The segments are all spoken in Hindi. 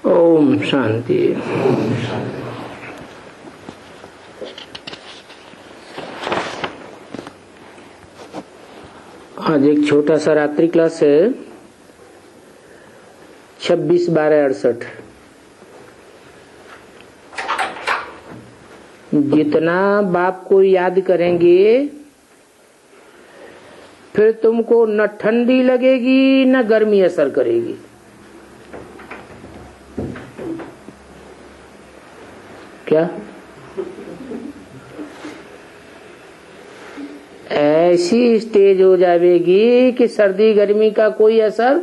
ओम शांति। आज एक छोटा सा रात्रि क्लास है 26/12/68। जितना बाप को याद करेंगे फिर तुमको न ठंडी लगेगी न गर्मी असर करेगी। क्या ऐसी स्टेज हो जाएगी कि सर्दी गर्मी का कोई असर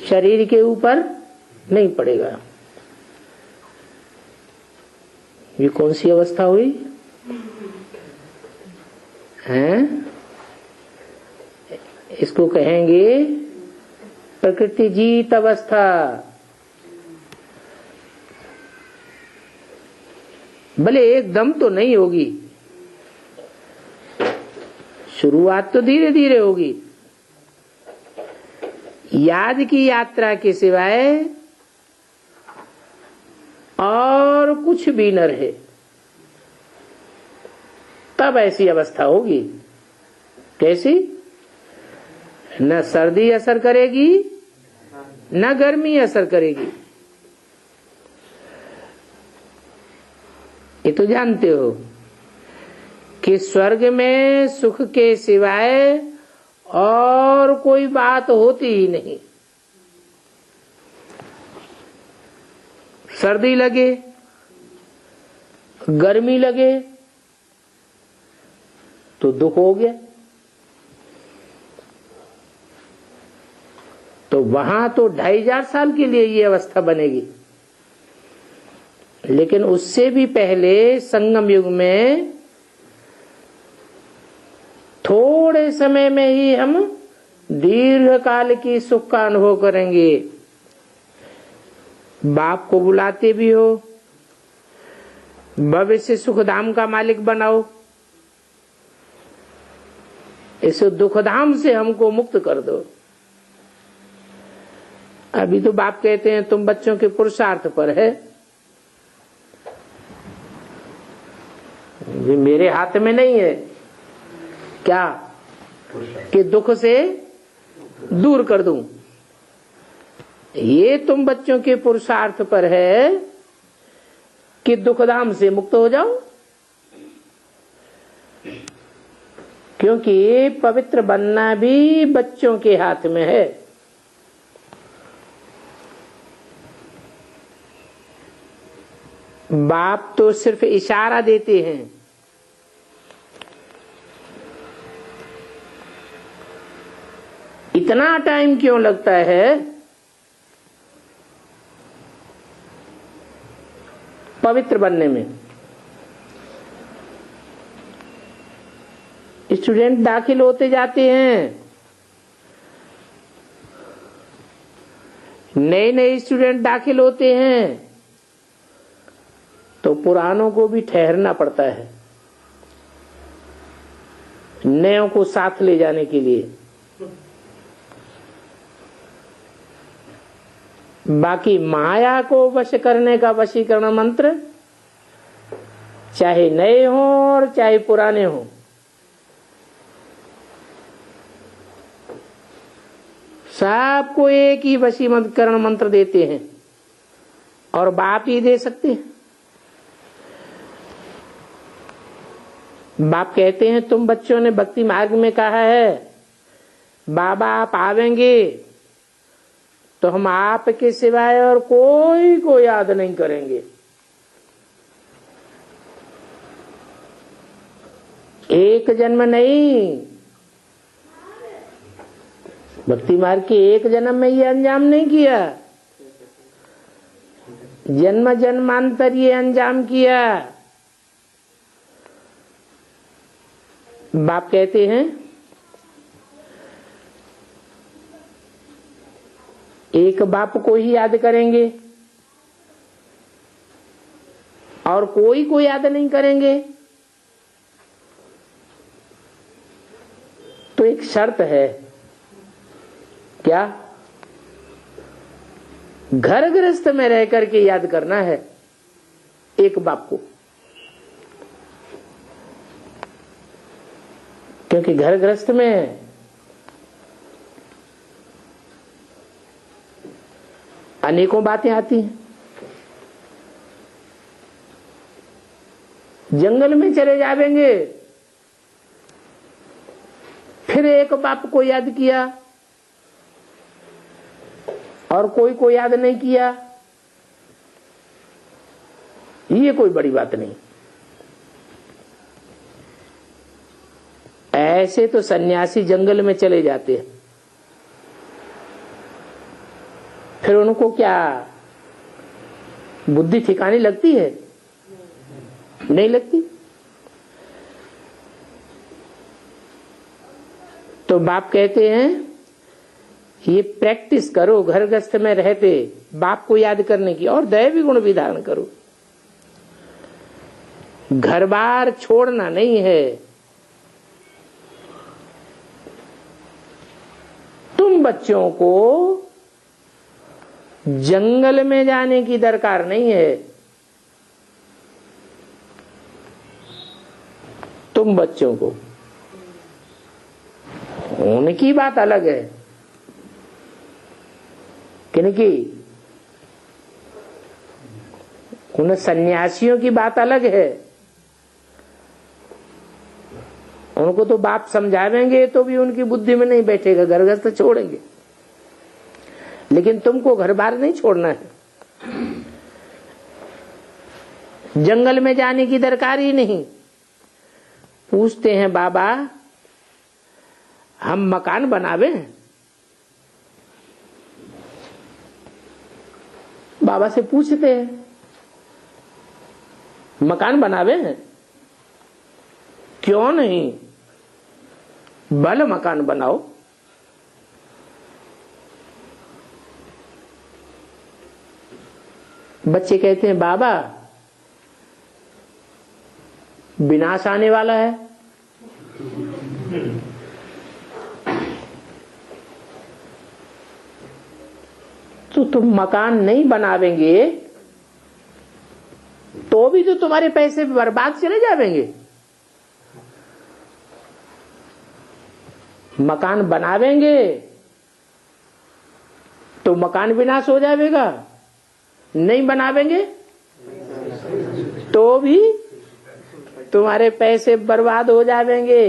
शरीर के ऊपर नहीं पड़ेगा। ये कौन सी अवस्था हुई हैं? इसको कहेंगे प्रकृति जीत अवस्था। भले एकदम तो नहीं होगी, शुरुआत तो धीरे धीरे होगी। याद की यात्रा के सिवाय और कुछ भी न रहे तब ऐसी अवस्था होगी। कैसी? न सर्दी असर करेगी न गर्मी असर करेगी। ये तो जानते हो कि स्वर्ग में सुख के सिवाय और कोई बात होती ही नहीं। सर्दी लगे गर्मी लगे तो दुख हो गया। तो वहां तो 2500 साल के लिए ये अवस्था बनेगी। लेकिन उससे भी पहले संगम युग में थोड़े समय में ही हम दीर्घ काल की सुख का अनुभव करेंगे। बाप को बुलाते भी हो, भविष्य सुखधाम का मालिक बनाओ, इस दुखधाम से हमको मुक्त कर दो। अभी तो बाप कहते हैं तुम बच्चों के पुरुषार्थ पर है, ये मेरे हाथ में नहीं है क्या कि दुख से दूर कर दूं। ये तुम बच्चों के पुरुषार्थ पर है कि दुखधाम से मुक्त हो जाओ। क्योंकि पवित्र बनना भी बच्चों के हाथ में है। बाप तो सिर्फ इशारा देते हैं। इतना टाइम क्यों लगता है? पवित्र बनने में स्टूडेंट दाखिल होते जाते हैं, नए नए स्टूडेंट दाखिल होते हैं तो पुरानों को भी ठहरना पड़ता है नयों को साथ ले जाने के लिए। बाकी माया को वश करने का वशीकरण मंत्र चाहे नए हो और चाहे पुराने हो, सबको एक ही वशीकरण मंत्र देते हैं और बाप ही दे सकते हैं। बाप कहते हैं तुम बच्चों ने भक्ति मार्ग में कहा है बाबा आप आवेंगे तो हम आपके सिवाय और कोई को याद नहीं करेंगे। एक जन्म नहीं, भक्ति मार्ग के एक जन्म में ये अंजाम नहीं किया, जन्म जन्मांतर ये अंजाम किया। बाप कहते हैं एक बाप को ही याद करेंगे और कोई को याद नहीं करेंगे तो एक शर्त है। क्या? घर गृहस्थ में रह करके याद करना है एक बाप को, क्योंकि घर गृहस्थ में अनेकों बातें आती हैं। जंगल में चले जाएंगे, फिर एक बाप को याद किया और कोई को याद नहीं किया, ये कोई बड़ी बात नहीं। ऐसे तो सन्यासी जंगल में चले जाते हैं, फिर उनको क्या बुद्धि ठिकाने लगती है? नहीं लगती। तो बाप कहते हैं ये प्रैक्टिस करो घर गृहस्थ में रहते बाप को याद करने की, और दैवी गुण भी धारण करो। घर बार छोड़ना नहीं है। तुम बच्चों को जंगल में जाने की दरकार नहीं है। तुम बच्चों को, उनकी बात अलग है, क्योंकि उन सन्यासियों की बात अलग है। उनको तो बाप समझावेंगे तो भी उनकी बुद्धि में नहीं बैठेगा, घर गृहस्थ छोड़ेंगे। लेकिन तुमको घर बार नहीं छोड़ना है, जंगल में जाने की दरकार ही नहीं। पूछते हैं बाबा हम मकान बनावे? बाबा से पूछते हैं मकान बनावे? क्यों नहीं, भले मकान बनाओ। बच्चे कहते हैं बाबा विनाश आने वाला है, तो तुम मकान नहीं बनावेंगे तो भी तो तुम्हारे पैसे बर्बाद चले जाएंगे। मकान बनावेंगे तो मकान विनाश हो जाएगा, नहीं बनावेंगे तो भी तुम्हारे पैसे बर्बाद हो जाएंगे।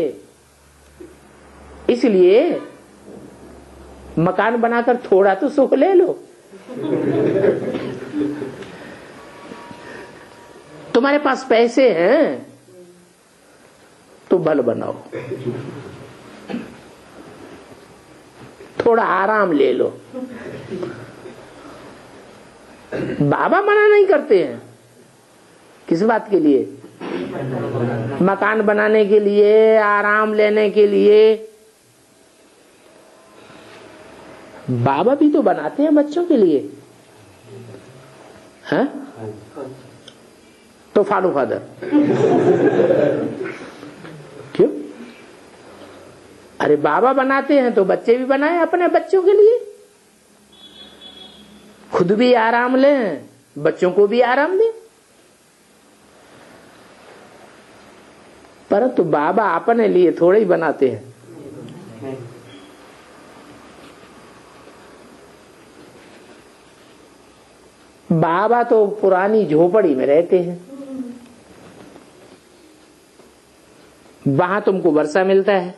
इसलिए मकान बनाकर थोड़ा तो सुख ले लो। तुम्हारे पास पैसे हैं तो भल बनाओ, थोड़ा आराम ले लो। बाबा मना नहीं करते हैं। किस बात के लिए? मकान बनाने के लिए, आराम लेने के लिए। बाबा भी तो बनाते हैं बच्चों के लिए, हैं? तो फॉलो फादर क्यों? अरे बाबा बनाते हैं तो बच्चे भी बनाए अपने बच्चों के लिए। खुद भी आराम लें, बच्चों को भी आराम दें। परंतु बाबा अपने लिए थोड़े ही बनाते हैं। बाबा तो पुरानी झोपड़ी में रहते हैं, वहां तुमको वर्षा मिलता है,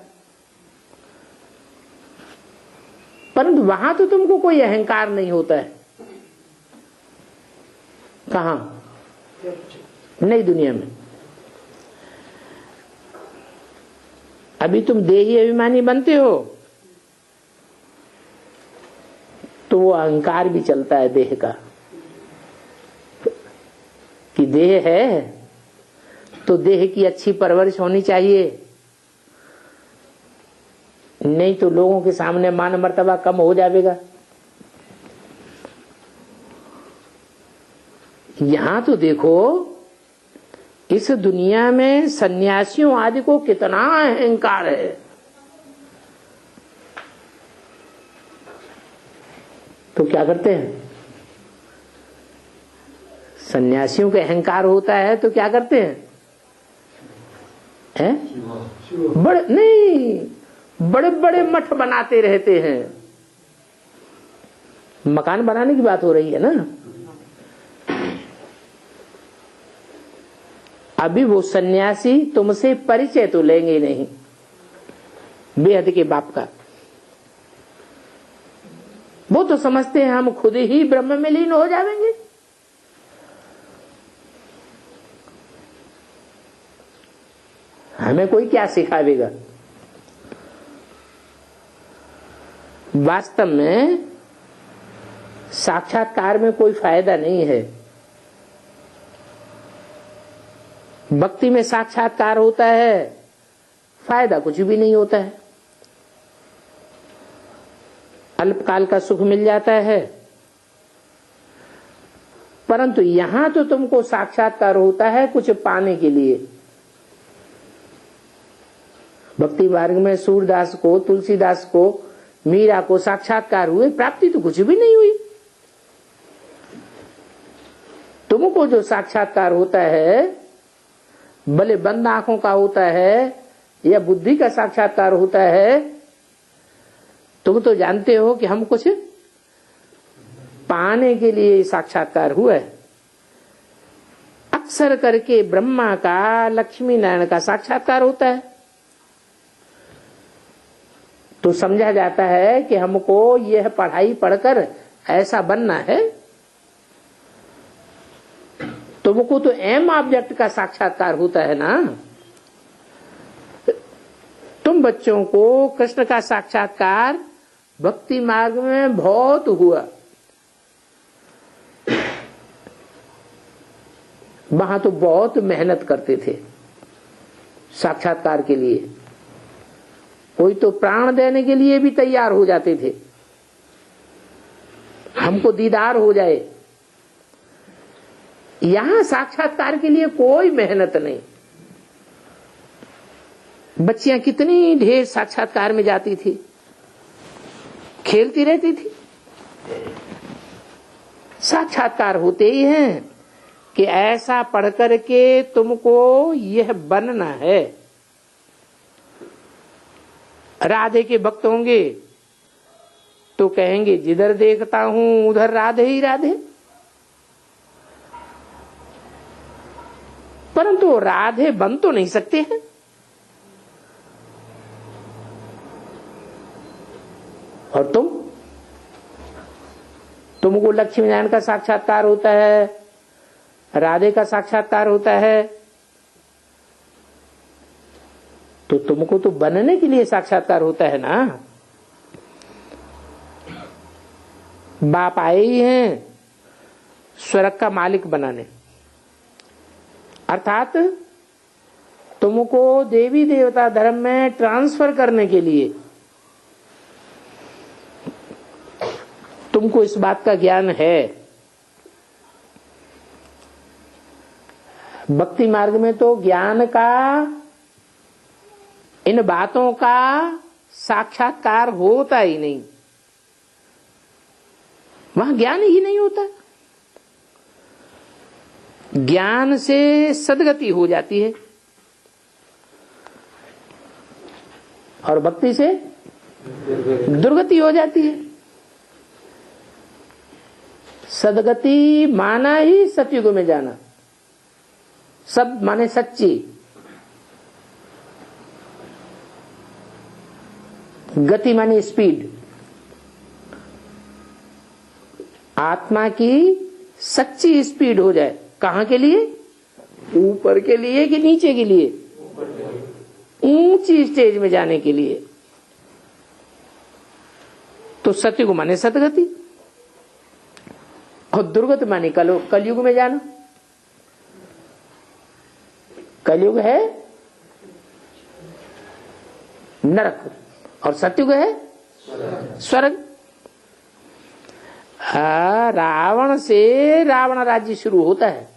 परंतु वहां तो तुमको कोई अहंकार नहीं होता है। कहां? नई दुनिया में। अभी तुम देही अभिमानी बनते हो तो वो अहंकार भी चलता है देह का, कि देह है तो देह की अच्छी परवरिश होनी चाहिए, नहीं तो लोगों के सामने मान मर्तबा कम हो जाएगा। यहां तो देखो इस दुनिया में सन्यासियों आदि को कितना अहंकार है। तो क्या करते हैं? सन्यासियों के अहंकार होता है तो क्या करते हैं? बड़े नहीं, बड़े बड़े मठ बनाते रहते हैं। मकान बनाने की बात हो रही है ना। अभी वो सन्यासी तुमसे परिचय तो लेंगे नहीं बेहद के बाप का। वो तो समझते हैं हम खुद ही ब्रह्म में लीन हो जाएंगे। हमें कोई क्या सिखावेगा? वास्तव में साक्षात्कार में कोई फायदा नहीं है। भक्ति में साक्षात्कार होता है, फायदा कुछ भी नहीं होता है। अल्पकाल का सुख मिल जाता है, परंतु यहां तो तुमको साक्षात्कार होता है कुछ पाने के लिए। भक्ति मार्ग में सूरदास को, तुलसीदास को, मीरा को साक्षात्कार हुए, प्राप्ति तो कुछ भी नहीं हुई। तुमको जो साक्षात्कार होता है, भले बंद आंखों का होता है या बुद्धि का साक्षात्कार होता है, तुम तो जानते हो कि हम कुछ पाने के लिए साक्षात्कार हुआ है। अक्सर करके ब्रह्मा का, लक्ष्मी नारायण का साक्षात्कार होता है तो समझा जाता है कि हमको यह पढ़ाई पढ़कर ऐसा बनना है। तुमको तो एम ऑब्जेक्ट का साक्षात्कार होता है ना। तुम बच्चों को कृष्ण का साक्षात्कार भक्ति मार्ग में बहुत हुआ। वहां तो बहुत मेहनत करते थे साक्षात्कार के लिए। कोई तो प्राण देने के लिए भी तैयार हो जाते थे, हमको दीदार हो जाए। यहां साक्षात्कार के लिए कोई मेहनत नहीं। बच्चियां कितनी ढेर साक्षात्कार में जाती थी, खेलती रहती थी। साक्षात्कार होते ही हैं कि ऐसा पढ़ करके तुमको यह बनना है। राधे के भक्त होंगे तो कहेंगे जिधर देखता हूं उधर राधे ही राधे, परंतु राधे बन तो नहीं सकते हैं। और तुमको लक्ष्मी नारायण का साक्षात्कार होता है, राधे का साक्षात्कार होता है, तो तुमको तो बनने के लिए साक्षात्कार होता है ना। बाप आए ही हैं स्वर्ग का मालिक बनाने, अर्थात तुमको देवी देवता धर्म में ट्रांसफर करने के लिए। तुमको इस बात का ज्ञान है। भक्ति मार्ग में तो ज्ञान का, इन बातों का साक्षात्कार होता ही नहीं। वहां ज्ञान ही नहीं होता। ज्ञान से सदगति हो जाती है और भक्ति से दुर्गति हो जाती है। सदगति माना ही सतयुग में जाना, सद माने सच्ची, गति माने स्पीड। आत्मा की सच्ची स्पीड हो जाए। कहां के लिए? ऊपर के लिए कि नीचे के लिए? ऊंची स्टेज में जाने के लिए। तो सतयुग माने सदगति और दुर्गति माने कलयुग में जाना। कलयुग है नरक और सतयुग है स्वर्ग। रावण से रावण राज्य शुरू होता है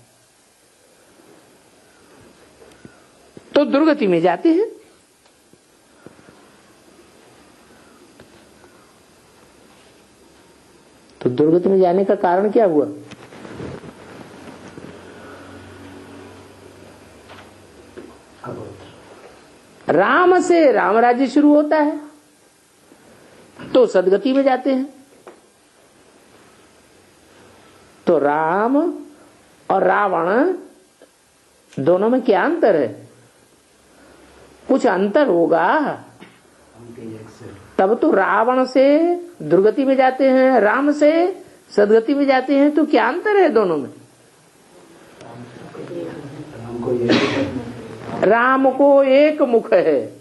तो दुर्गति में जाते हैं। तो दुर्गति में जाने का कारण क्या हुआ? राम से राम राज्य शुरू होता है तो सदगति में जाते हैं। तो राम और रावण दोनों में क्या अंतर है? कुछ अंतर होगा तब तो रावण से दुर्गति में जाते हैं, राम से सदगति में जाते हैं। तो क्या अंतर है दोनों में? राम को एक मुख है,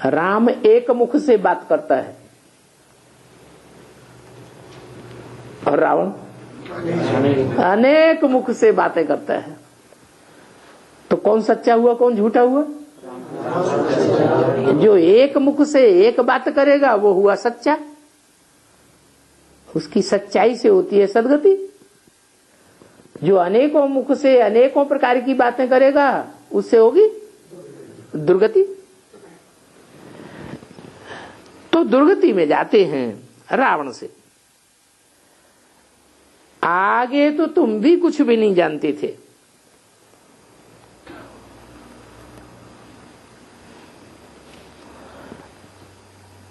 राम एक मुख से बात करता है और रावण अनेक मुख से बातें करता है। तो कौन सच्चा हुआ, कौन झूठा हुआ? जो एक मुख से एक बात करेगा वो हुआ सच्चा, उसकी सच्चाई से होती है सदगति। जो अनेकों मुख से अनेकों प्रकार की बातें करेगा उससे होगी दुर्गति। तो दुर्गति में जाते हैं रावण से। आगे तो तुम भी कुछ भी नहीं जानते थे।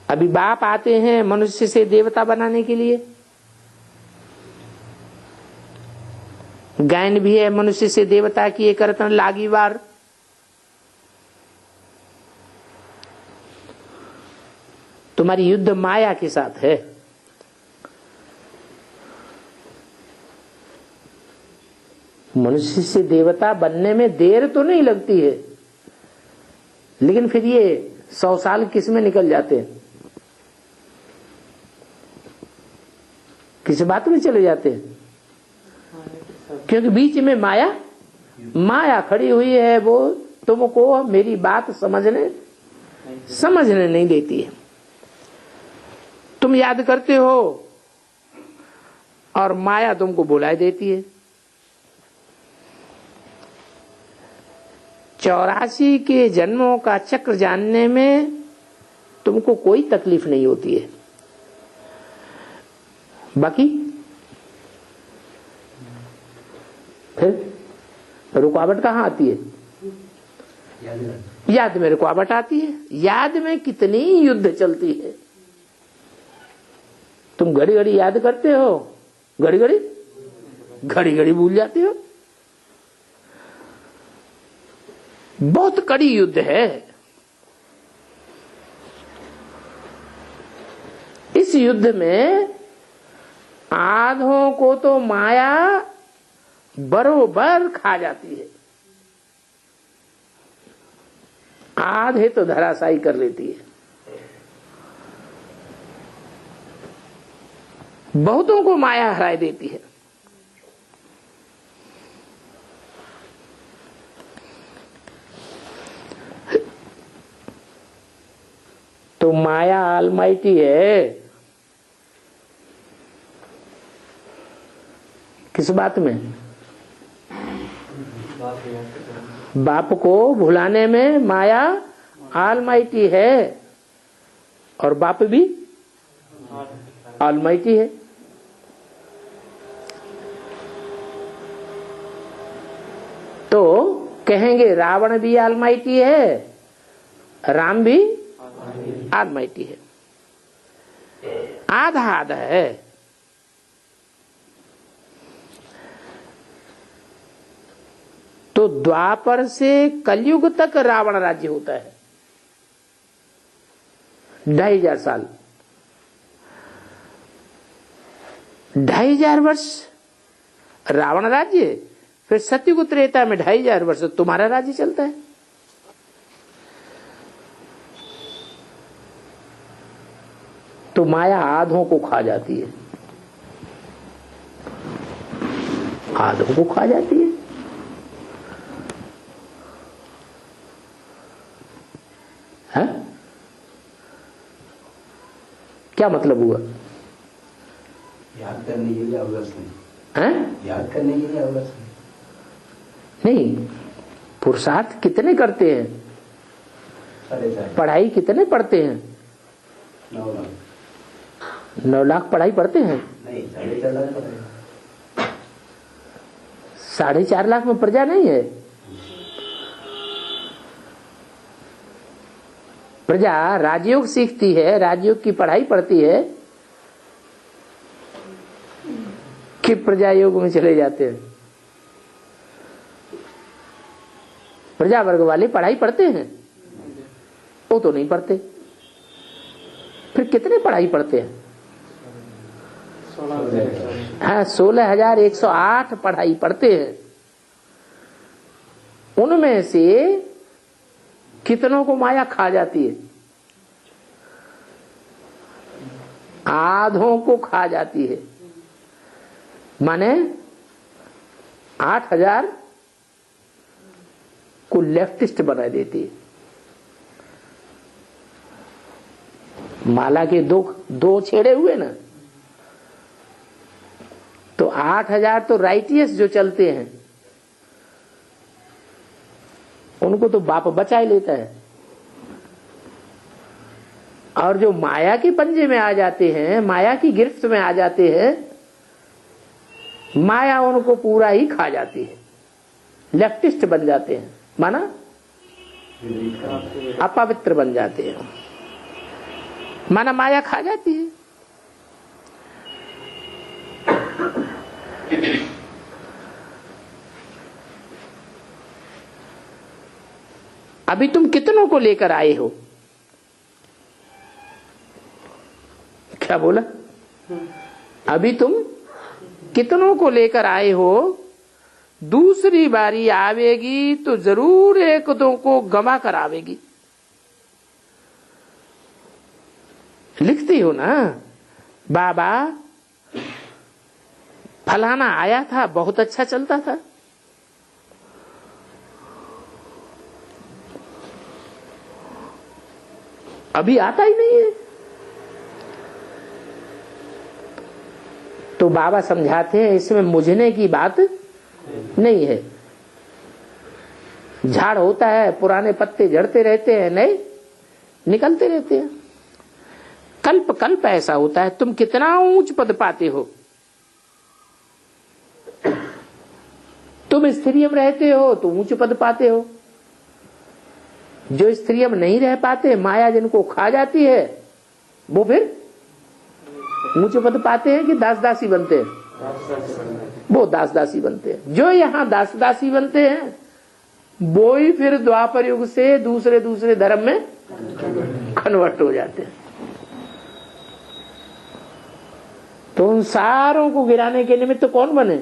अभी बाप आते हैं मनुष्य से देवता बनाने के लिए, गायन भी है मनुष्य से देवता की एक रतन लागी बार। तुम्हारी युद्ध माया के साथ है। मनुष्य से देवता बनने में देर तो नहीं लगती है, लेकिन फिर ये 100 साल किस में निकल जाते हैं, किस बात में चले जाते हैं? क्योंकि बीच में माया खड़ी हुई है, वो तुमको मेरी बात समझने नहीं देती है। तुम याद करते हो और माया तुमको बुलाए देती है। 84 के जन्मों का चक्र जानने में तुमको कोई तकलीफ नहीं होती है। बाकी फिर रुकावट कहाँ आती है? याद में रुकावट आती है। याद में कितनी युद्ध चलती है। तुम घड़ी घड़ी याद करते हो, घड़ी घड़ी भूल जाते हो। बहुत कड़ी युद्ध है। इस युद्ध में आधों को तो माया बरोबर खा जाती है, आधे तो धराशायी कर लेती है। बहुतों को माया हरा देती है। तो माया ऑलमाइटी है। किस बात में? बाप को भुलाने में माया ऑलमाइटी है और बाप भी ऑलमाइटी है। तो कहेंगे रावण भी ऑलमाइटी है, राम भी ऑलमाइटी है। आधा आधा है। तो द्वापर से कलयुग तक रावण राज्य होता है, 2500 साल, 2500 वर्ष रावण राज्य। फिर सतयुग त्रेता में 2500 वर्ष तुम्हारा राज्य चलता है। तो माया आधों को खा जाती है, आधों को खा जाती है। है? क्या मतलब हुआ? याद करने के लिए अवसर नहीं है? याद करने के लिए अवसर नहीं। पुरुषार्थ कितने करते हैं? 4.5 पढ़ाई कितने पढ़ते हैं? 9 लाख 9 लाख पढ़ाई पढ़ते हैं? नहीं 4.5 लाख पड़ेगा। 4.5 लाख में प्रजा नहीं है। प्रजा राजयोग सीखती है, राजयोग की पढ़ाई पढ़ती है कि प्रजा योग में चले जाते हैं। प्रजा वर्ग वाले पढ़ाई पढ़ते हैं? वो तो नहीं पढ़ते। फिर कितने पढ़ाई पढ़ते हैं? 16,108 पढ़ाई पढ़ते हैं। उनमें से कितनों को माया खा जाती है? आधों को खा जाती है। माने 8,000 को लेफ्टिस्ट बना देती है। माला के दो छेड़े हुए ना, तो 8,000 तो राइटियस जो चलते हैं उनको तो बाप बचा ही लेता है, और जो माया के पंजे में आ जाते हैं, माया की गिरफ्त में आ जाते हैं, माया उनको पूरा ही खा जाती है। लेफ्टिस्ट बन जाते हैं, माना अपवित्र बन जाते हैं, माना माया खा जाती है। अभी तुम कितनों को लेकर आए हो? क्या बोला? अभी तुम कितनों को लेकर आए हो? दूसरी बारी आवेगी तो जरूर एक दो को गमा कर आवेगी। लिखती हो ना, बाबा फलाना आया था, बहुत अच्छा चलता था, अभी आता ही नहीं है। तो बाबा समझाते हैं इसमें मुझने की बात नहीं है। झाड़ होता है, पुराने पत्ते झड़ते रहते हैं, नए निकलते रहते हैं। कल्प कल्प ऐसा होता है। तुम कितना ऊंच पद पाते हो, तुम स्त्रियम रहते हो तो ऊंच पद पाते हो। जो स्त्रियम नहीं रह पाते, माया जिनको खा जाती है, वो फिर ऊंचे पद पाते हैं कि दास दासी बनते हैं? वो दास दासी बनते हैं। जो यहाँ दास दासी बनते हैं वो ही फिर द्वापर युग से दूसरे दूसरे धर्म में कन्वर्ट हो जाते हैं। तो उन सारों को गिराने के निमित्त तो कौन बने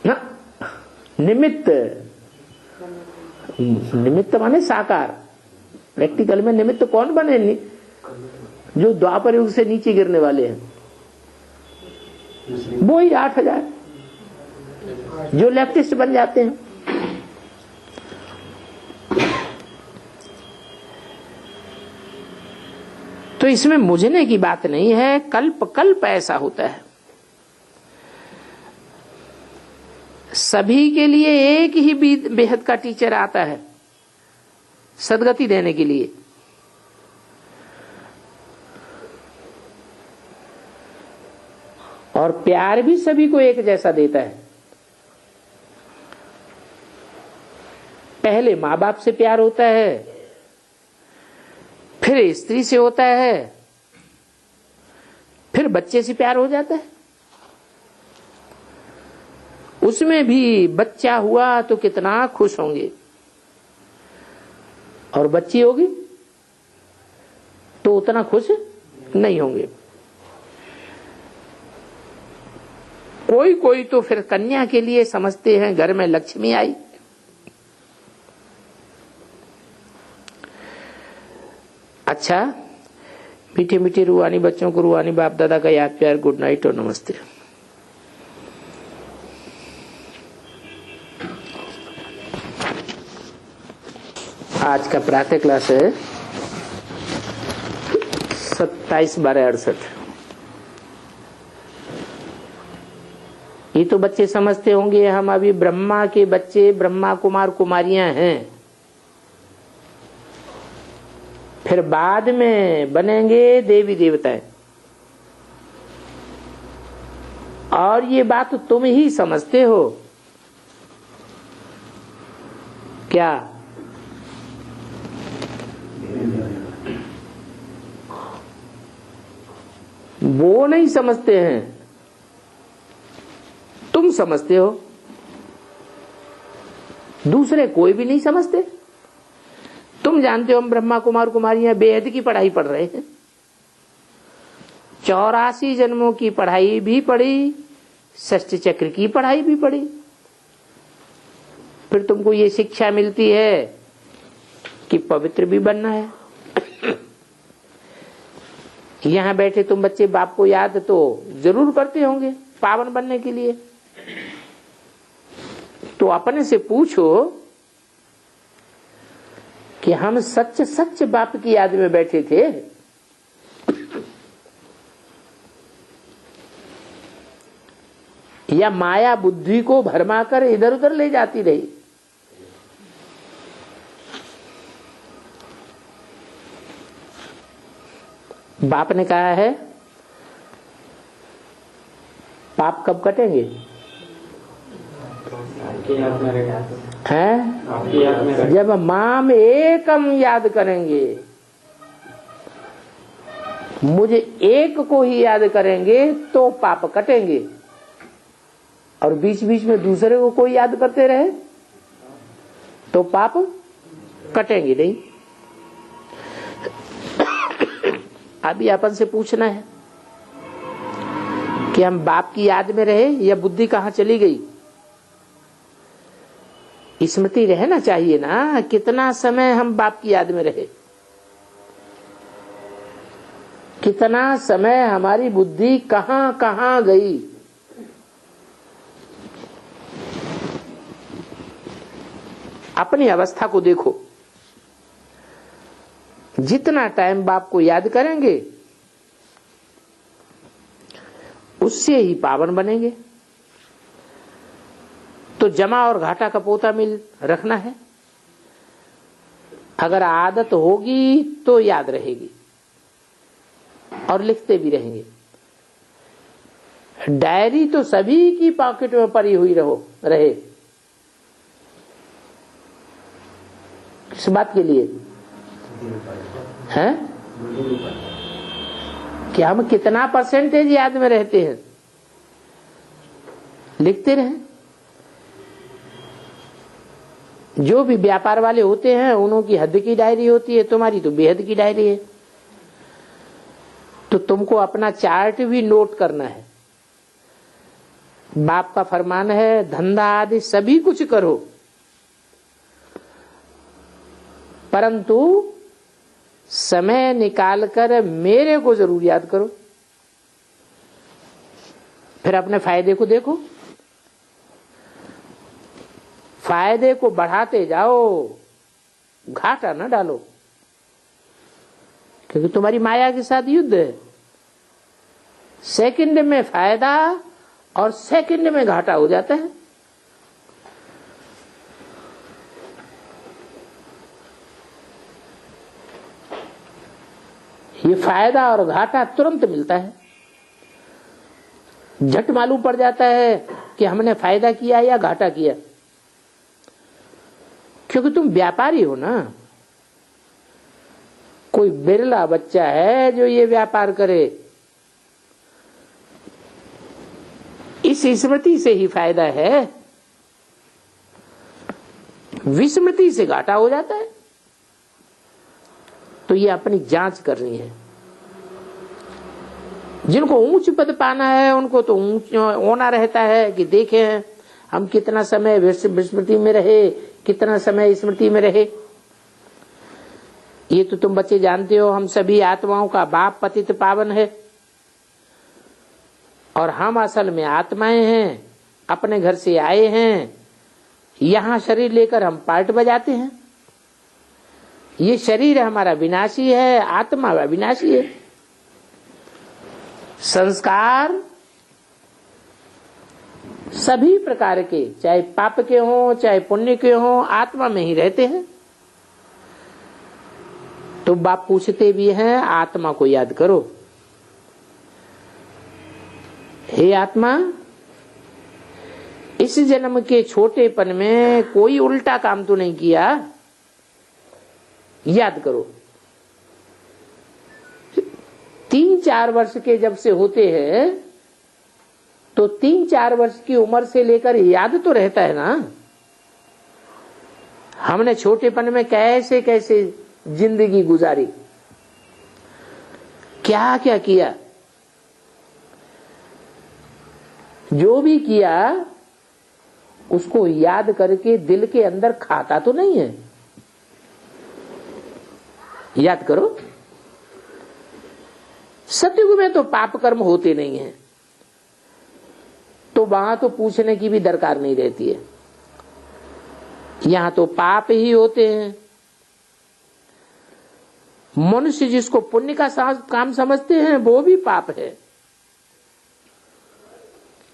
ना? निमित्त। निमित्त माने साकार। प्रैक्टिकल में निमित्त कौन बने? जो द्वापर युग से नीचे गिरने वाले हैं, वो ही 8,000 जो लेफ्टिस्ट बन जाते हैं। तो इसमें मुझने की बात नहीं है। कल्प कल्प ऐसा होता है। सभी के लिए एक ही बेहद का टीचर आता है सदगति देने के लिए। और प्यार भी सभी को एक जैसा देता है। पहले माँ बाप से प्यार होता है, फिर स्त्री से होता है, फिर बच्चे से प्यार हो जाता है। उसमें भी बच्चा हुआ तो कितना खुश होंगे, और बच्ची होगी तो उतना खुश नहीं होंगे। कोई कोई तो फिर कन्या के लिए समझते हैं घर में लक्ष्मी आई। अच्छा, मीठे मीठे रूहानी बच्चों को रूहानी बाप दादा का याद प्यार, गुड नाइट और नमस्ते। आज का प्रातः क्लास है 27/12/68। ये तो बच्चे समझते होंगे हम अभी ब्रह्मा के बच्चे, ब्रह्मा कुमार कुमारियां हैं, फिर बाद में बनेंगे देवी देवताएं। और ये बात तुम ही समझते हो क्या? वो नहीं समझते हैं, तुम समझते हो, दूसरे कोई भी नहीं समझते। तुम जानते हो हम ब्रह्मा कुमार कुमारियां बेहद की पढ़ाई पढ़ रहे हैं, 84 जन्मों की पढ़ाई भी पढ़ी, षष्ठ चक्र की पढ़ाई भी पढ़ी, फिर तुमको ये शिक्षा मिलती है कि पवित्र भी बनना है। यहां बैठे तुम बच्चे बाप को याद तो जरूर करते होंगे पावन बनने के लिए, तो अपने से पूछो कि हम सच्चे सच्चे बाप की याद में बैठे थे या माया बुद्धि को भरमाकर इधर उधर ले जाती रही। बाप ने कहा है पाप कब कटेंगे? हैं? जब माम एकम याद करेंगे, मुझे एक को ही याद करेंगे तो पाप कटेंगे, और बीच बीच में दूसरे को कोई याद करते रहे तो पाप कटेंगे नहीं। अभी अपन से पूछना है कि हम बाप की याद में रहे या बुद्धि कहां चली गई? स्मृति रहना चाहिए ना, कितना समय हम बाप की याद में रहे, कितना समय हमारी बुद्धि कहां कहां गई। अपनी अवस्था को देखो, जितना टाइम बाप को याद करेंगे उससे ही पावन बनेंगे। तो जमा और घाटा का पोता मिल रखना है, अगर आदत होगी तो याद रहेगी और लिखते भी रहेंगे। डायरी तो सभी की पॉकेट में पड़ी हुई रहे, किस बात के लिए हैं? कि हम कितना परसेंटेज याद में रहते हैं, लिखते रहें। जो भी व्यापार वाले होते हैं उन्हों की हद की डायरी होती है, तुम्हारी तो बेहद की डायरी है। तो तुमको अपना चार्ट भी नोट करना है। बाप का फरमान है धंधा आदि सभी कुछ करो, परंतु समय निकालकर मेरे को जरूर याद करो। फिर अपने फायदे को देखो, फायदे को बढ़ाते जाओ, घाटा न डालो, क्योंकि तुम्हारी माया के साथ युद्ध है। सेकंड में फायदा और सेकंड में घाटा हो जाता है। ये फायदा और घाटा तुरंत मिलता है, झट मालूम पड़ जाता है कि हमने फायदा किया या घाटा किया, क्योंकि तुम व्यापारी हो ना। कोई बिरला बच्चा है जो ये व्यापार करे, इस स्मृति से ही फायदा है, विस्मृति से घाटा हो जाता है। तो ये अपनी जांच करनी है। जिनको ऊंच पद पाना है उनको तो ऊंच होना रहता है कि देखें हम कितना समय विस्मृति में रहे, कितना समय स्मृति में रहे। ये तो तुम बच्चे जानते हो, हम सभी आत्माओं का बाप पतित पावन है, और हम असल में आत्माएं हैं, अपने घर से आए हैं, यहां शरीर लेकर हम पार्ट बजाते हैं। ये शरीर हमारा विनाशी है, आत्मा विनाशी है। संस्कार सभी प्रकार के, चाहे पाप के हों चाहे पुण्य के हों, आत्मा में ही रहते हैं। तो बाप पूछते भी हैं आत्मा को याद करो। हे आत्मा, इस जन्म के छोटेपन में कोई उल्टा काम तो नहीं किया, याद करो। 3-4 वर्ष के जब से होते हैं तो 3-4 वर्ष की उम्र से लेकर याद तो रहता है ना, हमने छोटेपन में कैसे कैसे जिंदगी गुजारी, क्या क्या किया। जो भी किया उसको याद करके दिल के अंदर खाता तो नहीं है। याद करो, सतयुग में तो पाप कर्म होते नहीं है, तो वहां तो पूछने की भी दरकार नहीं रहती है। यहां तो पाप ही होते हैं। मनुष्य जिसको पुण्य का काम समझते हैं वो भी पाप है,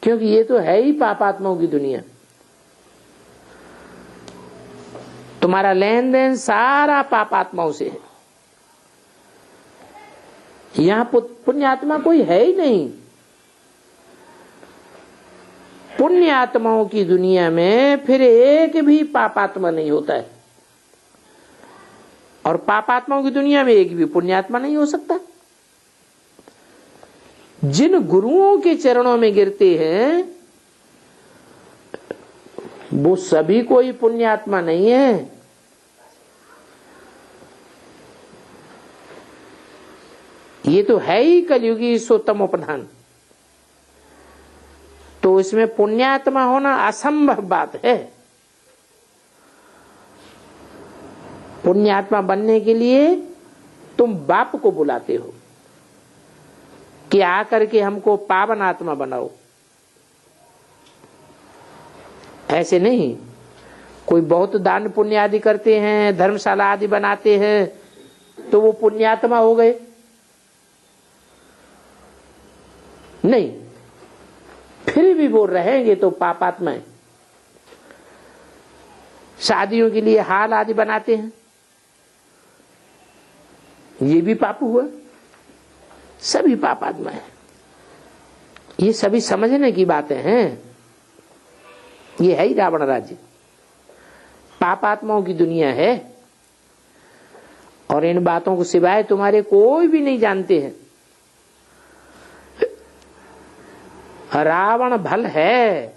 क्योंकि ये तो है ही पापात्माओं की दुनिया। तुम्हारा लेन देन सारा पापात्माओं से है। यहां पुण्यात्मा कोई है ही नहीं। पुण्यात्माओं की दुनिया में फिर एक भी पापात्मा नहीं होता है, और पापात्माओं की दुनिया में एक भी पुण्यात्मा नहीं हो सकता। जिन गुरुओं के चरणों में गिरते हैं वो सभी कोई पुण्यात्मा नहीं है। ये तो है ही कलयुगी सोत्तम प्रधान, तो इसमें पुण्यात्मा होना असंभव बात है। पुण्यात्मा बनने के लिए तुम बाप को बुलाते हो कि आकर के हमको पावन आत्मा बनाओ, ऐसे नहीं। कोई बहुत दान पुण्य आदि करते हैं, धर्मशाला आदि बनाते हैं तो वो पुण्यात्मा हो गए? नहीं, फिर भी वो रहेंगे तो पापात्मा है। शादियों के लिए हाल आदि बनाते हैं, ये भी पाप हुआ। सभी पापात्मा है। ये सभी समझने की बातें हैं। ये है ही रावण राज्य, पापात्माओं की दुनिया है, और इन बातों को सिवाय तुम्हारे कोई भी नहीं जानते हैं। रावण भल है,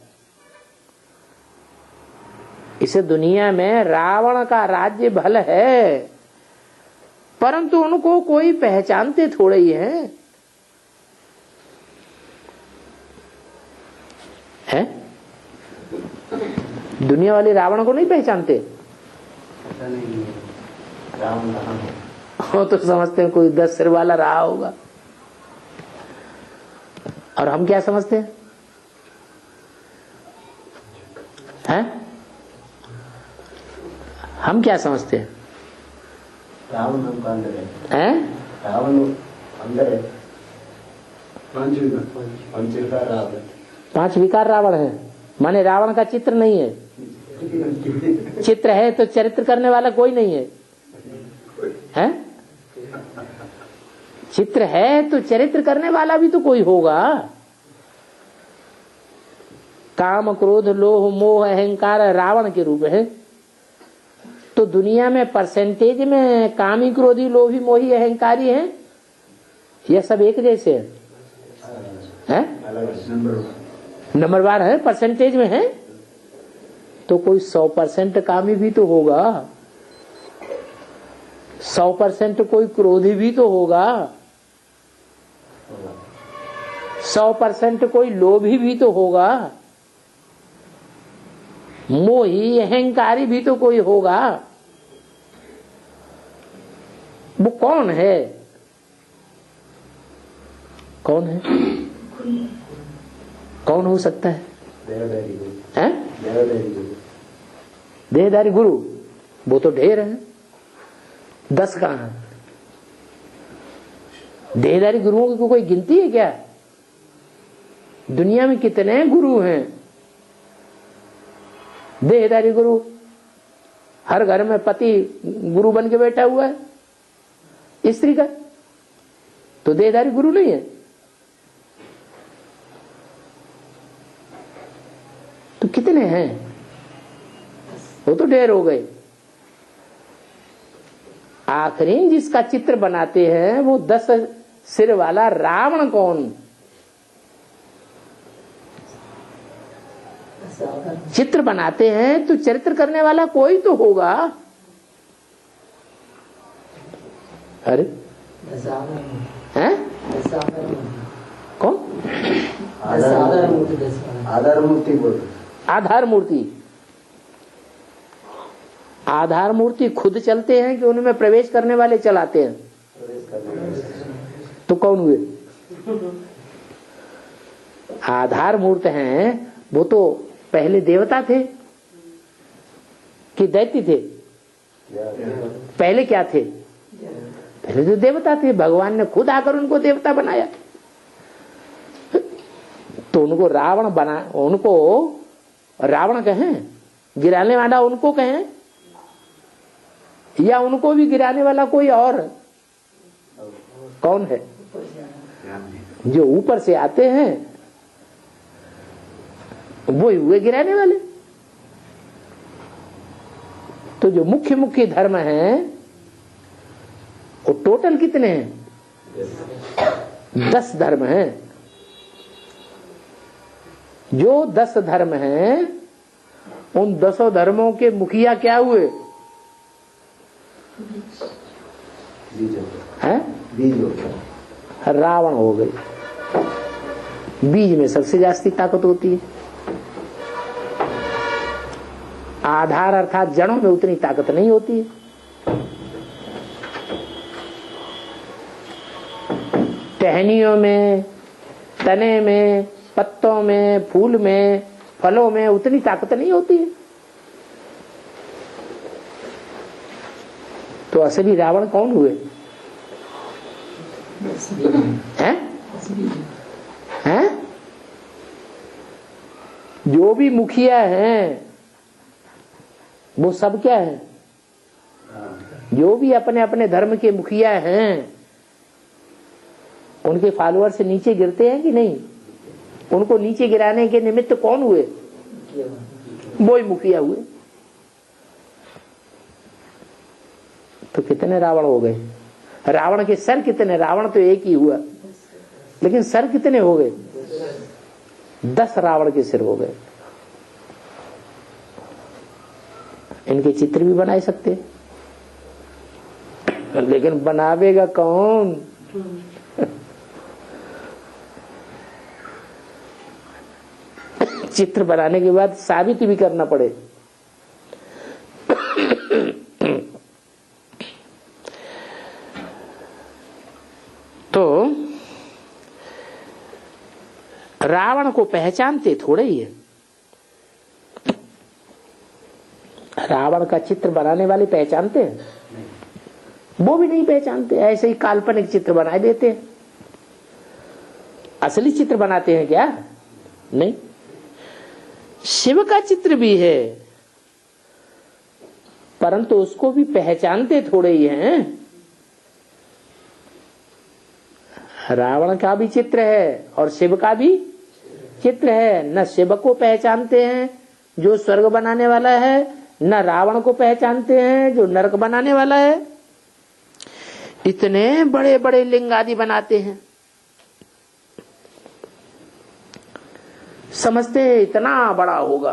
इस दुनिया में रावण का राज्य भल है, परंतु उनको कोई पहचानते थोड़े ही है। दुनिया वाले रावण को नहीं पहचानते। ऐसा नहीं है, रावण कहाँ है? वो तो समझते हैं कोई 10 सिर वाला रहा होगा, और हम क्या समझते हैं? हम क्या समझते हैं? रावण हमका अंदर है। रावण अंदर है। 5 विकार रावण। 5 विकार रावण है, माने रावण का चित्र नहीं है। चित्र है तो चरित्र करने वाला कोई नहीं है, हैं? चित्र है तो चरित्र करने वाला भी तो कोई होगा। काम क्रोध लोभ मोह अहंकार रावण के रूप है। तो दुनिया में परसेंटेज में कामी क्रोधी लोभी मोही अहंकारी हैं, यह सब एक जैसे हैं? नंबरवार है, परसेंटेज में है। तो कोई 100% कामी भी तो होगा, 100% कोई क्रोधी भी तो होगा, 100% कोई लोभी भी तो होगा, मोही अहंकारी भी तो कोई होगा। वो कौन है? कौन है? कौन हो सकता है? देहधारी गुरु। वो तो ढेर है, 10 कहां है? देहधारी गुरुओं की कोई गिनती है क्या? दुनिया में कितने गुरु हैं? देहधारी गुरु, हर घर में पति गुरु बन के बैठा हुआ है स्त्री का, तो देहधारी गुरु नहीं है। तो कितने हैं? वो तो ढेर हो गए। आखिरी जिसका चित्र बनाते हैं वो 10 सिर वाला रावण कौन? चित्र बनाते हैं तो चरित्र करने वाला कोई तो होगा। अरे हैं? कौन? आधार मूर्ति बोलते। आधार मूर्ति। आधार मूर्ति खुद चलते हैं कि उनमें प्रवेश करने वाले चलाते हैं? तो कौन हुए? आधार मूर्त हैं वो तो पहले देवता थे कि दैत्य थे? पहले क्या थे? पहले तो देवता थे। भगवान ने खुद आकर उनको देवता बनाया। तो उनको रावण बना, उनको रावण कहें? गिराने वाला उनको कहें या उनको भी गिराने वाला कोई और? कौन है? जो ऊपर से आते हैं वो हुए गिराने वाले। तो जो मुख्य मुख्य धर्म हैं वो टोटल कितने हैं? 10 धर्म हैं। जो 10 धर्म हैं उन 10 धर्मों के मुखिया क्या हुए? हैं? रावण हो गई। बीज में सबसे जास्ती ताकत होती है। आधार अर्थात जड़ों में उतनी ताकत नहीं होती है। टहनियों में, तने में, पत्तों में, फूल में, फलों में उतनी ताकत नहीं होती है। तो असली रावण कौन हुए? हैं? हैं? जो भी मुखिया हैं वो सब क्या है? जो भी अपने अपने धर्म के मुखिया हैं उनके फॉलोअर से नीचे गिरते हैं कि नहीं? उनको नीचे गिराने के निमित्त कौन हुए? वो ही मुखिया हुए। तो कितने रावण हो गए? रावण के सर कितने? रावण तो एक ही हुआ, लेकिन सर कितने हो गए? 10 रावण के सिर हो गए। इनके चित्र भी बना सकते, लेकिन बनावेगा कौन? चित्र बनाने के बाद साबित भी करना पड़े। तो रावण को पहचानते थोड़े ही है। रावण का चित्र बनाने वाले पहचानते हैं? वो भी नहीं पहचानते, ऐसे ही काल्पनिक चित्र बना देते हैं। असली चित्र बनाते हैं क्या? नहीं। शिव का चित्र भी है परंतु उसको भी पहचानते थोड़े ही हैं। रावण का भी चित्र है और शिव का भी चित्र है। न शिव को पहचानते हैं जो स्वर्ग बनाने वाला है, न रावण को पहचानते हैं जो नरक बनाने वाला है। इतने बड़े बड़े लिंग आदि बनाते हैं, समझते हैं इतना बड़ा होगा,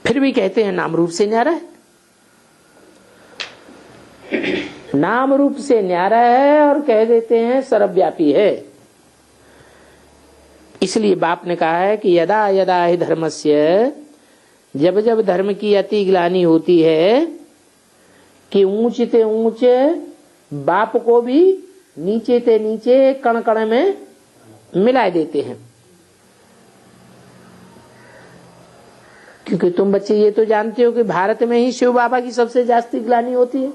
फिर भी कहते हैं नाम रूप से न्यारा है। नाम रूप से न्यारा है और कह देते हैं सर्वव्यापी है। इसलिए बाप ने कहा है कि यदा यदा ही धर्मस्य, जब जब धर्म की अति ग्लानि होती है कि ऊंचे ते ऊंचे बाप को भी नीचे ते नीचे कण कण में मिला देते हैं। क्योंकि तुम बच्चे ये तो जानते हो कि भारत में ही शिव बाबा की सबसे जास्ती ग्लानि होती है।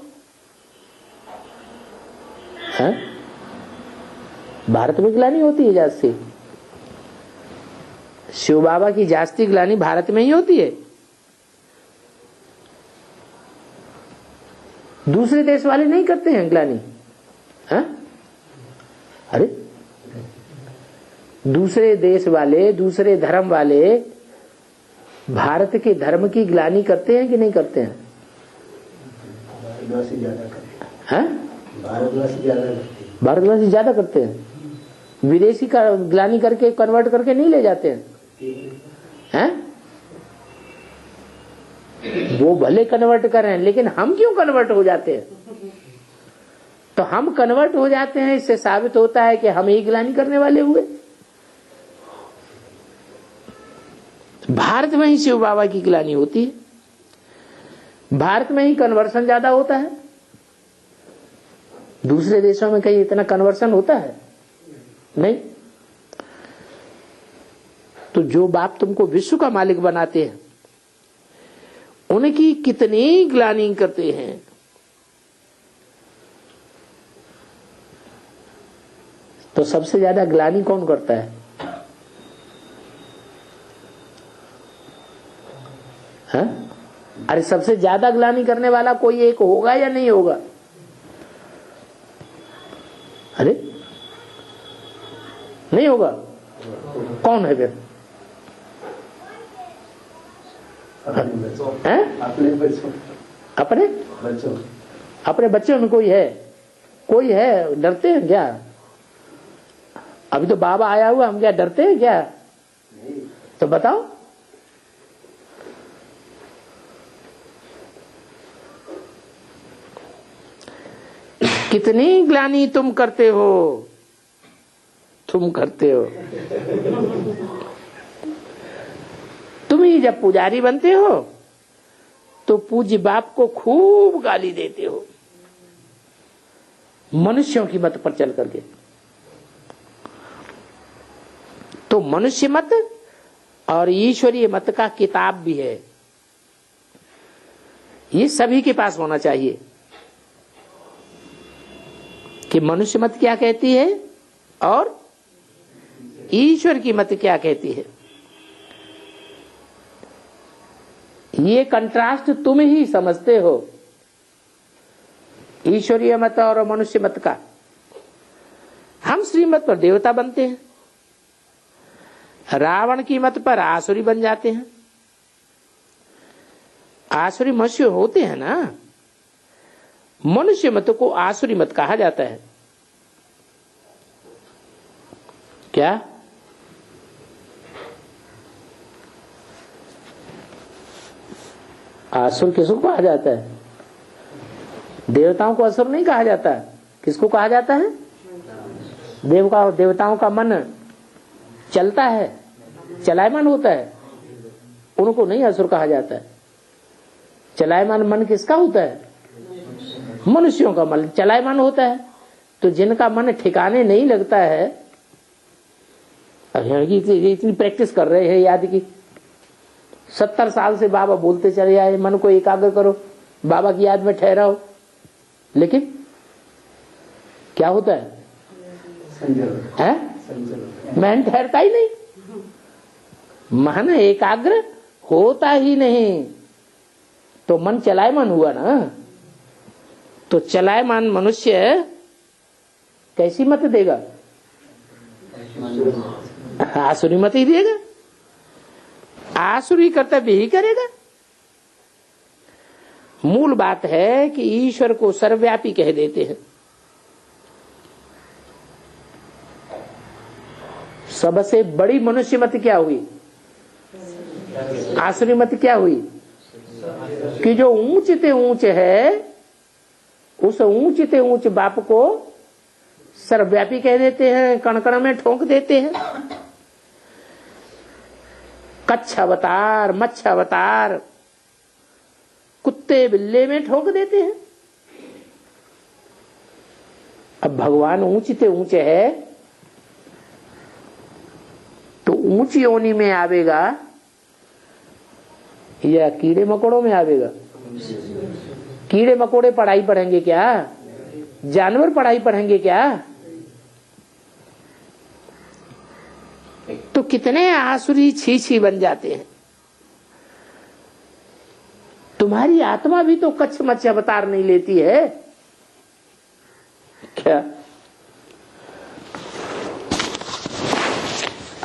भारत में ग्लानि होती है जास्ती, शिव बाबा की जास्ती ग्लानि भारत में ही होती है। दूसरे देश वाले नहीं करते हैं ग्लानि। अरे दूसरे देश वाले, दूसरे धर्म वाले भारत के धर्म की ग्लानि करते हैं कि नहीं करते हैं? भारतवासी ज्यादा करते हैं। भारतवासी ज्यादा करते हैं। विदेशी का ग्लानि करके कन्वर्ट करके नहीं ले जाते हैं? वो भले कन्वर्ट करें, लेकिन हम क्यों कन्वर्ट हो जाते हैं? तो हम कन्वर्ट हो जाते हैं, इससे साबित होता है कि हम ही ग्लानि करने वाले हुए। भारत में ही शिव बाबा की ग्लानि होती है, भारत में ही कन्वर्सन ज्यादा होता है। दूसरे देशों में कहीं इतना कन्वर्सन होता है नहीं। तो जो बाप तुमको विश्व का मालिक बनाते हैं, उनकी कितनी ग्लानि करते हैं। तो सबसे ज्यादा ग्लानि कौन करता है? हाँ? अरे सबसे ज्यादा ग्लानि करने वाला कोई एक होगा या नहीं होगा? अरे नहीं होगा। कौन है फिर? अपने बच्चों अपने बच्चों में कोई है? डरते हैं क्या? अभी तो बाबा आया हुआ, हम क्या डरते हैं क्या? तो बताओ। कितनी ग्लानि तुम करते हो? तुम ही जब पुजारी बनते हो तो पूज्य बाप को खूब गाली देते हो, मनुष्यों की मत पर चल करके। तो मनुष्य मत और ईश्वरीय मत का किताब भी है, ये सभी के पास होना चाहिए कि मनुष्य मत क्या कहती है और ईश्वर की मत क्या कहती है। ये कंट्रास्ट तुम ही समझते हो, ईश्वरीय मत और मनुष्य मत का। हम श्रीमत पर देवता बनते हैं, रावण की मत पर आसुरी बन जाते हैं। आसुरी मनुष्य होते हैं ना, मनुष्य मत को आसुरी मत कहा जाता है। क्या? आसुर किसको कहा जाता है? देवताओं को असुर नहीं कहा जाता। किसको कहा जाता है? देवताओं का मन चलता है, चलायमान होता है, उनको नहीं असुर कहा जाता है। चलायमान मन किसका होता है? मनुष्यों का मन चलायमान होता है। तो जिनका मन ठिकाने नहीं लगता है, इतनी प्रैक्टिस कर रहे हैं याद की, 70 साल से बाबा बोलते चले आए मन को एकाग्र करो, बाबा की याद में ठहराओ, लेकिन क्या होता है? मन ठहरता ही नहीं, मन एकाग्र होता ही नहीं। तो मन चलायमान हुआ ना। तो चलायमान मनुष्य कैसी मत देगा? आसुरी मत ही देगा, आसुरी कर्तव्य ही करेगा। मूल बात है कि ईश्वर को सर्वव्यापी कह देते हैं। सबसे बड़ी मनुष्य मत क्या हुई? आसुरी मत क्या हुई? कि जो ऊंचते ऊंच है, उस ऊंचते ऊंच बाप को सर्वव्यापी कह देते हैं, कण कण में ठोंक देते हैं। कच्छ अवतार, मच्छ अवतार, कुत्ते बिल्ले में ठोक देते हैं। अब भगवान ऊंचते ऊंचे है तो ऊंची योनि में आवेगा या कीड़े मकोड़ों में आवेगा? कीड़े मकोड़े पढ़ाई पढ़ेंगे क्या? जानवर पढ़ाई पढ़ेंगे क्या? तो कितने आसुरी छी बन जाते हैं। तुम्हारी आत्मा भी तो कच्छ मच्छ अवतार नहीं लेती है क्या?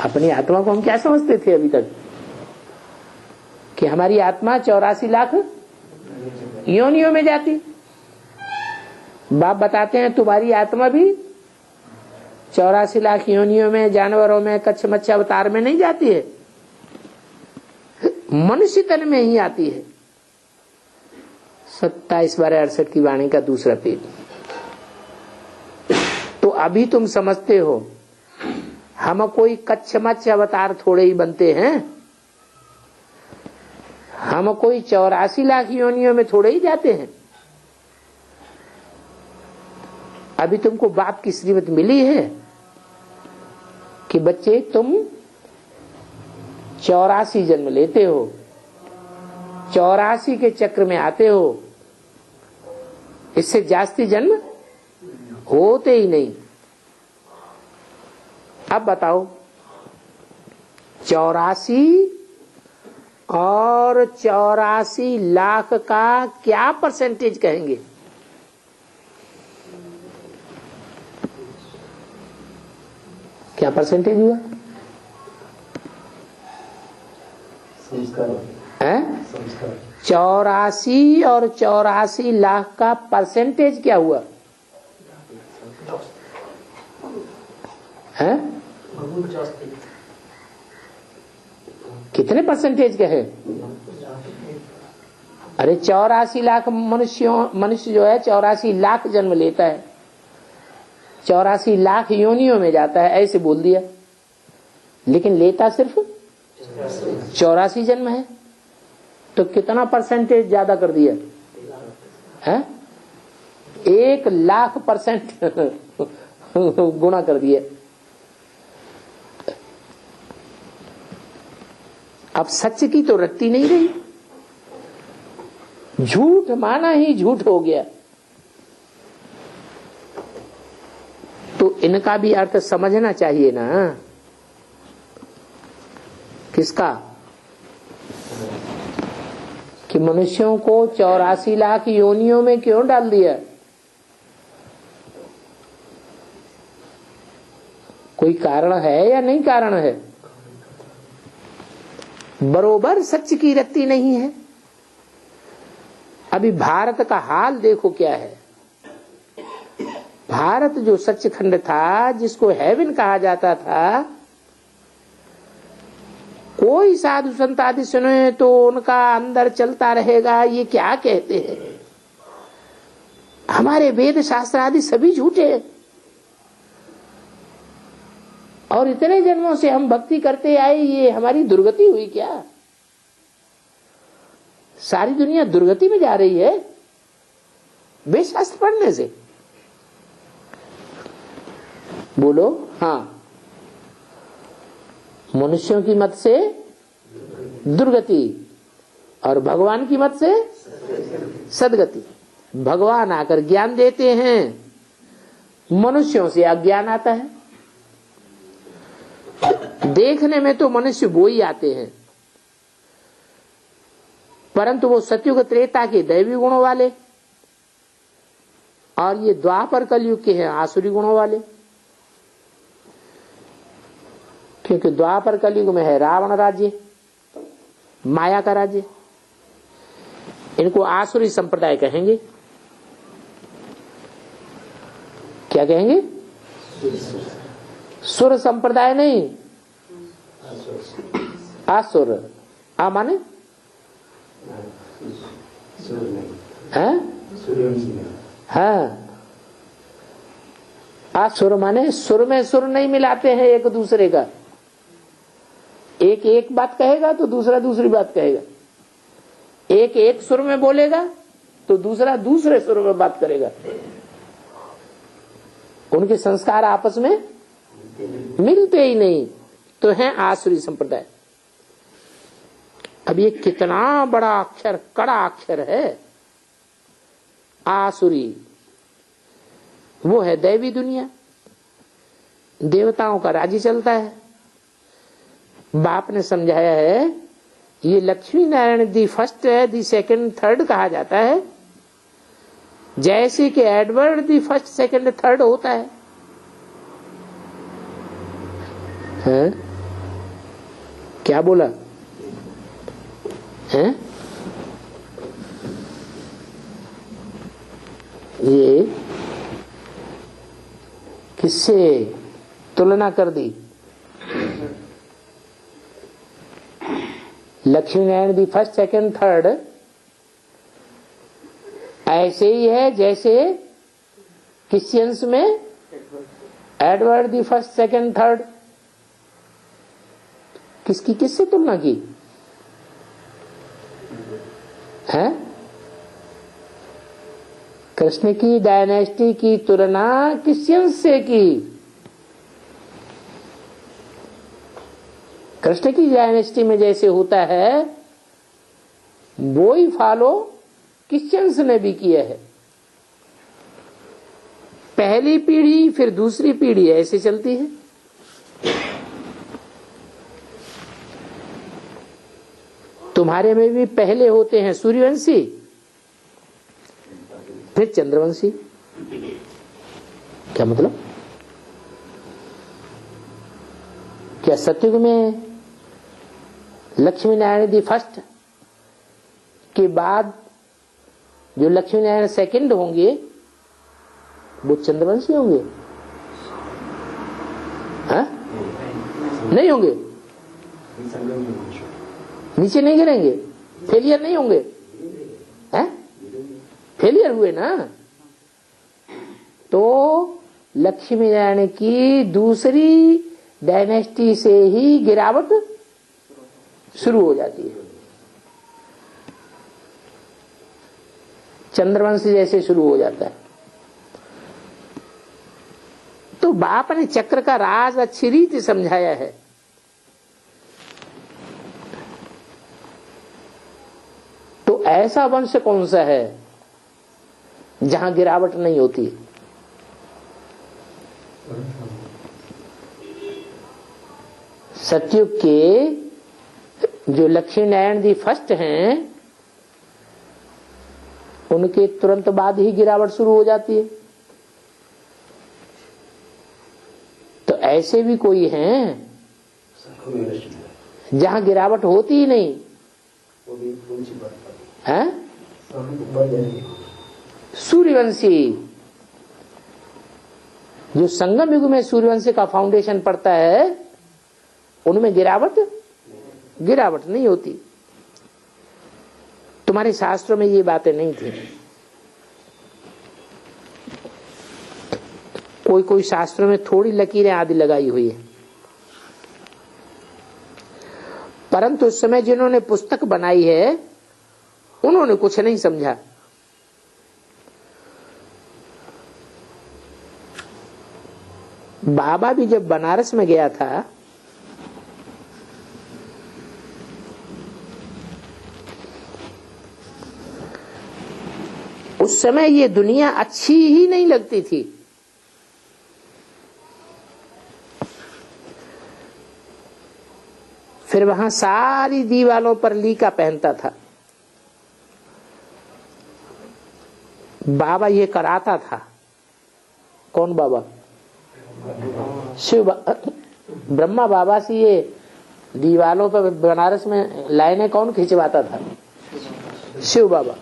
अपनी आत्मा को हम क्या समझते थे अभी तक कि हमारी आत्मा 84 लाख योनियों में जाती। बाप बताते हैं तुम्हारी आत्मा भी 84 लाख योनियों में, जानवरों में, कच्छ मच्छ अवतार में नहीं जाती है, मनुष्य तन में ही आती है। 27/68 की वाणी का दूसरा पेज। तो अभी तुम समझते हो हम कोई कच्छ मच्छ अवतार थोड़े ही बनते हैं, हम कोई 84 लाख योनियों में थोड़े ही जाते हैं। अभी तुमको बाप की श्रीमत मिली है कि बच्चे तुम 84 जन्म लेते हो, 84 के चक्र में आते हो, इससे जास्ती जन्म होते ही नहीं। अब बताओ 84 और 84 लाख का क्या परसेंटेज कहेंगे? क्या परसेंटेज हुआ? संस्कार है? संस्कार 84 और 84 लाख का परसेंटेज क्या हुआ है? कितने परसेंटेज के है? अरे 84 लाख मनुष्य जो है 84 लाख जन्म लेता है, 84 लाख योनियों में जाता है, ऐसे बोल दिया, लेकिन लेता सिर्फ 84 जन्म है। तो कितना परसेंटेज ज्यादा कर दिया है? 1,00,000% गुणा कर दिया। अब सच की तो रत्ती नहीं रही, झूठ माना ही झूठ हो गया। तो इनका भी अर्थ समझना चाहिए ना। किसका? कि मनुष्यों को 84 लाख योनियों में क्यों डाल दिया? कोई कारण है या नहीं कारण है? बरोबर सच की रत्ती नहीं है। अभी भारत का हाल देखो क्या है। भारत जो सचखंड था, जिसको हेवन कहा जाता था, कोई साधु संत आदि सुने तो उनका अंदर चलता रहेगा ये क्या कहते हैं, हमारे वेद शास्त्र आदि सभी झूठे, और इतने जन्मों से हम भक्ति करते आए, ये हमारी दुर्गति हुई क्या? सारी दुनिया दुर्गति में जा रही है वेद शास्त्र पढ़ने से। बोलो हाँ। मनुष्यों की मत से दुर्गति और भगवान की मत से सदगति। भगवान आकर ज्ञान देते हैं, मनुष्यों से अज्ञान आता है। देखने में तो मनुष्य वो ही आते हैं, परंतु वो सतयुग त्रेता के दैवी गुणों वाले, और ये द्वापर कलयुग के हैं आसुरी गुणों वाले। क्योंकि द्वापर कलयुग में है रावण राज्य, माया का राज्य, इनको आसुरी संप्रदाय कहेंगे। क्या कहेंगे? सुर संप्रदाय नहीं, आसुर। आ माने हाँ, आसुर माने सुर में सुर नहीं मिलाते हैं एक दूसरे का। एक एक बात कहेगा तो दूसरा दूसरी बात कहेगा, एक एक सुर में बोलेगा तो दूसरा दूसरे सुर में बात करेगा। उनके संस्कार आपस में मिलते ही नहीं, तो है आसुरी संप्रदाय। अब ये कितना बड़ा अक्षर, कड़ा अक्षर है आसुरी। वो है दैवी दुनिया, देवताओं का राज्य चलता है। बाप ने समझाया है ये लक्ष्मी नारायण दी फर्स्ट है, दी सेकंड थर्ड कहा जाता है, जैसे कि Edward the first second third होता है। हैं? क्या बोला है? ये किससे तुलना कर दी? Lakshmi Narayan the first second third ऐसे ही है जैसे क्रिश्चियंस में Edward the first second third. किसकी किससे तुलना की है? कृष्ण की डायनेस्टी की तुलना क्रिश्चियंस से की। कृष्ण की डायनेस्टी में जैसे होता है वो ही फॉलो क्रिश्चियंस ने भी किया है। पहली पीढ़ी फिर दूसरी पीढ़ी ऐसे चलती है। तुम्हारे में भी पहले होते हैं सूर्यवंशी फिर चंद्रवंशी। क्या मतलब? क्या सतयुग में लक्ष्मी नारायण दी फर्स्ट के बाद जो लक्ष्मी नारायण सेकंड होंगे वो चंद्रवंशी होंगे? हाँ? नहीं होंगे, नीचे नहीं गिरेंगे, फेलियर नहीं होंगे। हैं? फेलियर हुए ना तो लक्ष्मी नारायण की दूसरी डायनेस्टी से ही गिरावट शुरू हो जाती है। चंद्रवंश जैसे शुरू हो जाता है। तो बाप ने चक्र का राज अच्छी रीति समझाया है। तो ऐसा वंश कौन सा है जहां गिरावट नहीं होती? सतयुग के जो लक्ष्मी नारायण जी फर्स्ट हैं उनके तुरंत बाद ही गिरावट शुरू हो जाती है। तो ऐसे भी कोई हैं जहां गिरावट होती ही नहीं है। सूर्यवंशी जो संगम युग में सूर्यवंशी का फाउंडेशन पड़ता है उनमें गिरावट नहीं होती। तुम्हारे शास्त्रों में ये बातें नहीं थी। कोई कोई शास्त्रों में थोड़ी लकीरें आदि लगाई हुई है, परंतु उस समय जिन्होंने पुस्तक बनाई है उन्होंने कुछ नहीं समझा। बाबा भी जब बनारस में गया था उस समय ये दुनिया अच्छी ही नहीं लगती थी। फिर वहां सारी दीवालों पर लीका पहनता था। बाबा ये कराता था। कौन बाबा? शिव ब्रह्मा बाबा से ये दीवालों पर बनारस में लाइनें कौन खिंचवाता था? शिव बाबा।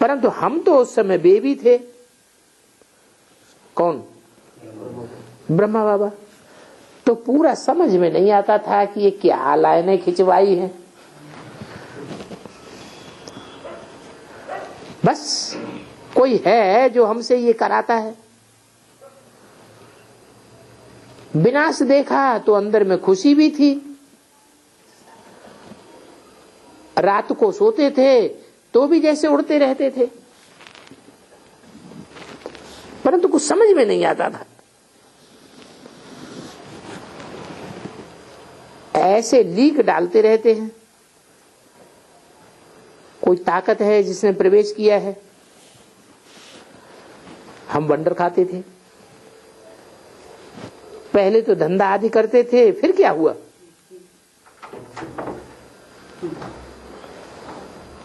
परंतु हम तो उस समय बेबी थे। कौन? ब्रह्मा बाबा। तो पूरा समझ में नहीं आता था कि ये क्या लाइनें खिंचवाई हैं। बस कोई है जो हमसे ये कराता है। विनाश देखा तो अंदर में खुशी भी थी। रात को सोते थे तो भी जैसे उड़ते रहते थे, परंतु कुछ समझ में नहीं आता था। ऐसे लीक डालते रहते हैं। कोई ताकत है जिसने प्रवेश किया है। हम वंडर खाते थे। पहले तो धंधा आदि करते थे, फिर क्या हुआ?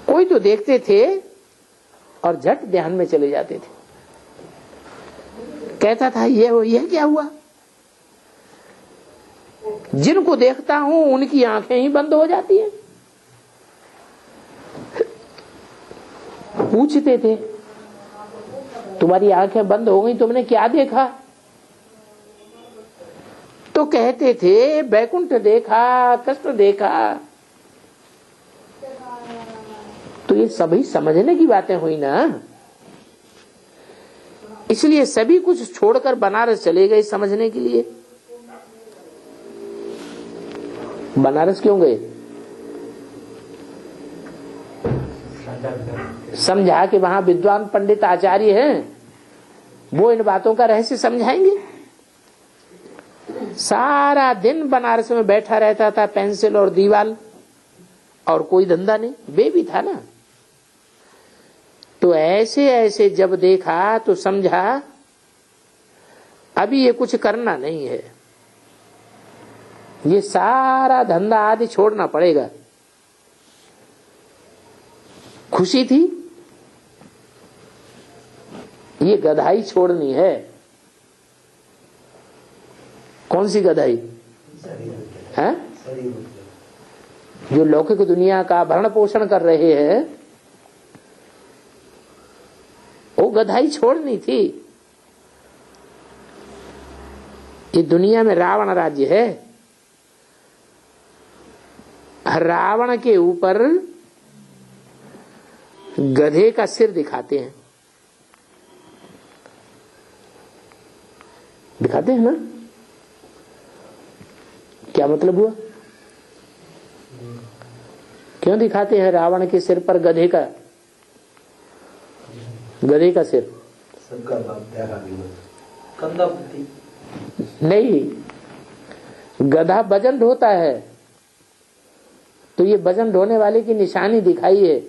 कोई तो देखते थे और झट ध्यान में चले जाते थे। कहता था ये क्या हुआ? जिनको देखता हूं उनकी आंखें ही बंद हो जाती हैं। पूछते थे तुम्हारी आंखें बंद हो गई, तुमने क्या देखा? तो कहते थे बैकुंठ देखा, कृष्ण देखा। तो ये सभी समझने की बातें हुई ना, इसलिए सभी कुछ छोड़कर बनारस चले गए समझने के लिए। बनारस क्यों गए? समझा कि वहां विद्वान पंडित आचार्य हैं, वो इन बातों का रहस्य समझाएंगे। सारा दिन बनारस में बैठा रहता था, पेंसिल और दीवाल, और कोई धंधा नहीं, बेबी था ना। तो ऐसे ऐसे जब देखा तो समझा अभी ये कुछ करना नहीं है, ये सारा धंधा आदि छोड़ना पड़ेगा। खुशी थी, ये गधाई छोड़नी है। कौन सी गधाई है? जो लौकिक दुनिया का भरण पोषण कर रहे हैं, वो गधाई छोड़नी थी। ये दुनिया में रावण राज्य है, रावण के ऊपर गधे का सिर दिखाते हैं, दिखाते हैं ना? क्या मतलब हुआ? क्यों दिखाते हैं रावण के सिर पर गधे का सिर? सबका कंधा बुद्धि नहीं, गधा वजन ढोता है, तो ये वजन ढोने वाले की निशानी दिखाई है।